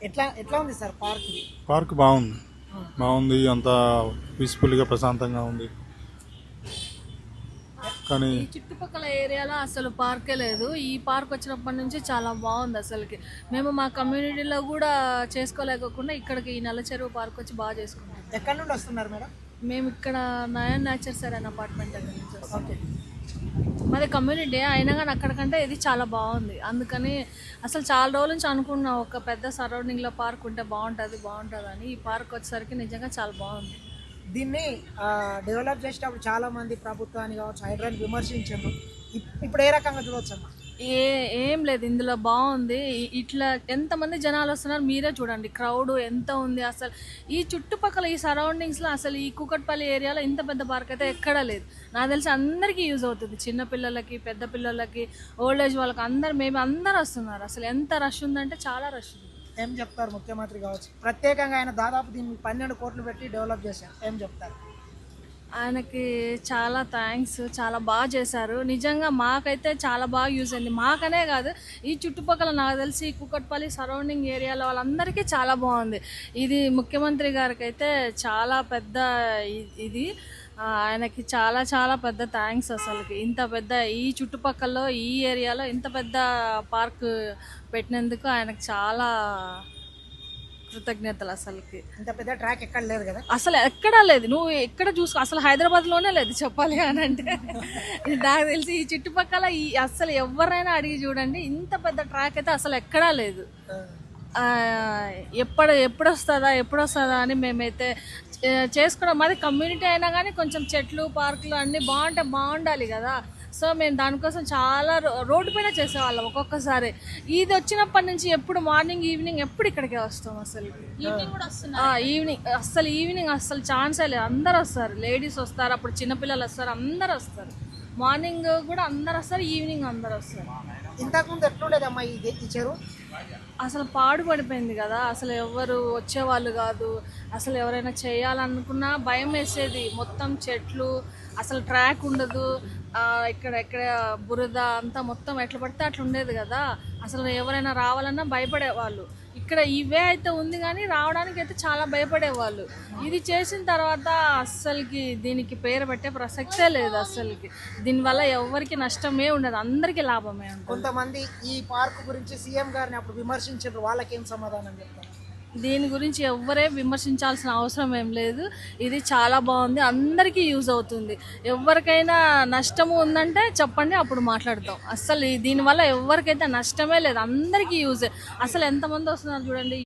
ఎట్లా ఎట్లా ఉంది సార్ పార్క్? పార్క్ బాగుంది, అంత పీస్ఫుల్గా ప్రశాంతంగా ఉంది. కానీ ఈ చుట్టుపక్కల ఏరియాలో అసలు పార్కే లేదు. ఈ పార్క్ వచ్చినప్పటి నుంచి చాలా బాగుంది అసలుకి. మేము మా కమ్యూనిటీలో కూడా చేసుకోలేకోకుండా ఇక్కడికి ఈ నల్ల చెరువు పార్క్ వచ్చి బాగా చేసుకుంటాం. ఎక్కడి నుండి వస్తున్నారు మేడం? మేము ఇక్కడ నయన్ నేచర్ సార్ అనే అపార్ట్మెంట్ దగ్గర నుంచి వస్తాం. ఓకే. మాది కమ్యూనిటీ అయినా కానీ అక్కడికంటే ఇది చాలా బాగుంది. అందుకని అసలు చాలా రోజుల నుంచి అనుకున్నా ఒక పెద్ద సరౌండింగ్లో పార్క్ ఉంటే బాగుంటుంది అని. ఈ పార్క్ వచ్చేసరికి నిజంగా చాలా బాగుంది. దీన్ని డెవలప్ చేసేటప్పుడు చాలా మంది ప్రభుత్వాన్ని కావచ్చు హైడ్రాని విమర్శించారు. ఇప్పుడు ఏ రకంగా చూడవచ్చమ్మా? ఏం లేదు, ఇందులో బాగుంది. ఇట్లా ఎంతమంది జనాలు వస్తున్నారు మీరే చూడండి, క్రౌడ్ ఎంత ఉంది. అసలు ఈ చుట్టుపక్కల ఈ సరౌండింగ్స్లో అసలు ఈ కూకట్పల్లి ఏరియాలో ఇంత పెద్ద పార్క్ అయితే ఎక్కడా లేదు. నాకు తెలిసి అందరికీ యూజ్ అవుతుంది, చిన్న పిల్లలకి, పెద్ద పిల్లలకి, ఓల్డ్ ఏజ్ వాళ్ళకి, మేము అందరు వస్తున్నారు. అసలు ఎంత రష్ ఉందంటే చాలా రష్ ఉంది. ఏం చెప్తారు ముఖ్యమంత్రి కావచ్చు, ప్రత్యేకంగా ఆయన దాదాపు దీన్ని 12 కోట్లు పెట్టి డెవలప్ చేశారు, ఏం చెప్తారు? ఆయనకి చాలా థ్యాంక్స్, చాలా బాగా చేశారు. నిజంగా మాకైతే చాలా బాగా యూజ్ అయింది. మాకనే కాదు, ఈ చుట్టుపక్కల నాకు తెలిసి కూకట్పల్లి సరౌండింగ్ ఏరియాలో వాళ్ళందరికీ చాలా బాగుంది. ఇది ముఖ్యమంత్రి గారికి అయితే చాలా పెద్ద ఇది. ఆయనకి చాలా చాలా పెద్ద థ్యాంక్స్. అసలుకి ఇంత పెద్ద ఈ చుట్టుపక్కల ఈ ఏరియాలో ఇంత పెద్ద పార్క్ పెట్టినందుకు ఆయనకు చాలా కృతజ్ఞతలు. అసలుకి ఇంత పెద్ద ట్రాక్ ఎక్కడ లేదు కదా, అసలు ఎక్కడా లేదు. నువ్వు ఎక్కడ చూసుకో, అసలు హైదరాబాద్లోనే లేదు చెప్పాలి అని అంటే. నాకు తెలిసి ఈ చుట్టుపక్కల అసలు ఎవరైనా అడిగి చూడండి, ఇంత పెద్ద ట్రాక్ అయితే అసలు ఎక్కడా లేదు. ఎప్పుడు వస్తుందా అని మేమైతే చేసుకోవడం. మాది కమ్యూనిటీ అయినా కానీ కొంచెం చెట్లు, పార్కులు అన్నీ బాగుండాలి కదా. సో మేము దానికోసం చాలా రోడ్డు పైన చేసేవాళ్ళం ఒక్కొక్కసారి. ఇది వచ్చినప్పటి నుంచి ఎప్పుడు మార్నింగ్ ఈవినింగ్ ఎప్పుడు ఇక్కడికే వస్తాం. అసలు ఈవినింగ్ అసలు ఛాన్సే లేదు. అందరు వస్తారు, లేడీస్ వస్తారు, అప్పుడు చిన్నపిల్లలు వస్తారు, అందరు వస్తారు. మార్నింగ్ కూడా అందరు వస్తారు, ఈవినింగ్ అందరు వస్తారు. ఇంతకుముందు ఎట్లుండేదమ్మా ఈ చెరువు? అసలు పాడుపడిపోయింది కదా, అసలు ఎవరు వచ్చేవాళ్ళు కాదు. అసలు ఎవరైనా చేయాలనుకున్నా భయం వేసేది. మొత్తం చెట్లు, అసలు ట్రాక్ ఉండదు. ఇక్కడ బురద అంతా మొత్తం ఎట్లా పడితే అట్లా ఉండేది కదా. అసలు ఎవరైనా రావాలన్నా భయపడేవాళ్ళు. ఇక్కడ ఇవే అయితే ఉంది కానీ రావడానికి అయితే చాలా భయపడేవాళ్ళు. ఇది చేసిన తర్వాత అస్సలకి దీనికి పేరు పెట్టే ప్రసక్తే లేదు. అస్సలకి దీనివల్ల ఎవరికి నష్టమే ఉండదు, అందరికీ లాభమే ఉంటుంది. కొంతమంది ఈ పార్క్ గురించి సీఎం గారిని అప్పుడు విమర్శించారు, వాళ్ళకేం సమాధానం చెప్తారు? దీని గురించి ఎవ్వరే విమర్శించాల్సిన అవసరం ఏం లేదు. ఇది చాలా బాగుంది, అందరికీ యూజ్ అవుతుంది. ఎవరికైనా నష్టము ఉందంటే చెప్పండి, అప్పుడు మాట్లాడతాం. అస్సలు దీనివల్ల ఎవరికైతే నష్టమే లేదు, అందరికీ యూజ్. అసలు ఎంతమంది వస్తున్నారు చూడండి.